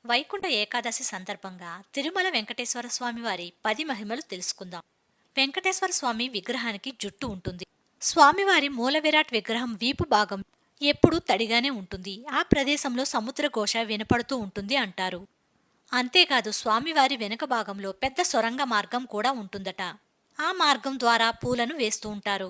వైకుంఠ ఏకాదశి సందర్భంగా తిరుమల వెంకటేశ్వర స్వామి వారి 10 మహిమలు తెలుసుకుందాం. వెంకటేశ్వర స్వామి విగ్రహానికి జుట్టు ఉంటుంది. స్వామివారి మూల విరాట్ విగ్రహం వీపు భాగం ఎప్పుడూ తడిగానే ఉంటుంది. ఆ ప్రదేశంలో సముద్ర ఘోష వినపడుతూ ఉంటుంది అంటారు. అంతేకాదు స్వామివారి వెనుక భాగంలో పెద్ద సొరంగ మార్గం కూడా ఉంటుందట. ఆ మార్గం ద్వారా పూలను వేస్తూ ఉంటారు.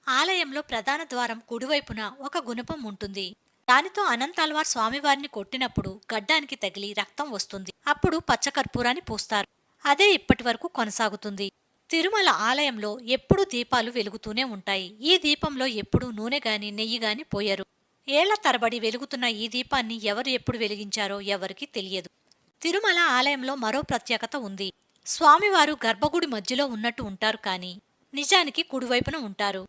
ఆలయంలో ప్రధాన ద్వారం కుడివైపున ఒక గుణపం ఉంటుంది. దానితో అనంతాల్వార్ స్వామివారిని కొట్టినప్పుడు గడ్డానికి తగిలి రక్తం వస్తుంది. అప్పుడు పచ్చకర్పూరాన్ని పూస్తారు. అదే ఇప్పటి వరకు కొనసాగుతుంది. తిరుమల ఆలయంలో ఎప్పుడూ దీపాలు వెలుగుతూనే ఉంటాయి. ఈ దీపంలో ఎప్పుడూ నూనె గాని నెయ్యి గాని పోయరు. ఏళ్ల తరబడి వెలుగుతున్న ఈ దీపాన్ని ఎవరు ఎప్పుడు వెలిగించారో ఎవరికీ తెలియదు. తిరుమల ఆలయంలో మరో ప్రత్యేకత ఉంది. స్వామివారు గర్భగుడి మధ్యలో ఉన్నట్టు ఉంటారు కానీ నిజానికి కుడివైపున ఉంటారు.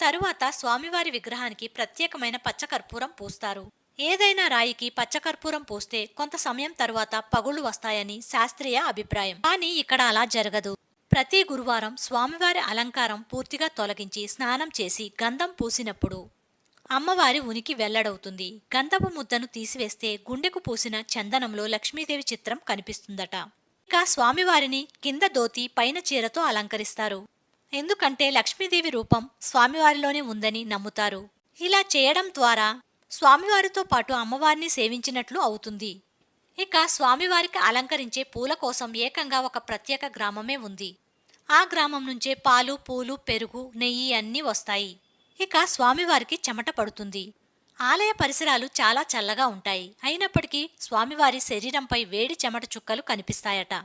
తరువాత స్వామివారి విగ్రహానికి ప్రత్యేకమైన పచ్చకర్పూరం పూస్తారు. ఏదైనా రాయికి పచ్చకర్పూరం పూస్తే కొంత సమయం తరువాత పగుళ్లు వస్తాయని శాస్త్రీయ అభిప్రాయం. కానీ ఇక్కడ అలా జరగదు. ప్రతి గురువారం స్వామివారి అలంకారం పూర్తిగా తొలగించి స్నానం చేసి గంధం పూసినప్పుడు అమ్మవారి ఉనికి వెల్లడవుతుంది. గంధపు ముద్దను తీసివేస్తే గుండెకు పూసిన చందనంలో లక్ష్మీదేవి చిత్రం కనిపిస్తుందట. ఇక స్వామివారిని కింద ధోతి పైన చీరతో అలంకరిస్తారు. ఎందుకంటే లక్ష్మీదేవి రూపం స్వామివారిలోనే ఉందని నమ్ముతారు. ఇలా చేయడం ద్వారా స్వామివారితో పాటు అమ్మవారిని సేవించినట్లు అవుతుంది. ఇక స్వామివారికి అలంకరించే పూల కోసం ఏకంగా ఒక ప్రత్యేక గ్రామమే ఉంది. ఆ గ్రామం నుంచే పాలు, పూలు, పెరుగు, నెయ్యి అన్నీ వస్తాయి. ఇక స్వామివారికి చెమట పడుతుంది. ఆలయ పరిసరాలు చాలా చల్లగా ఉంటాయి. అయినప్పటికీ స్వామివారి శరీరంపై వేడి చెమట చుక్కలు కనిపిస్తాయట.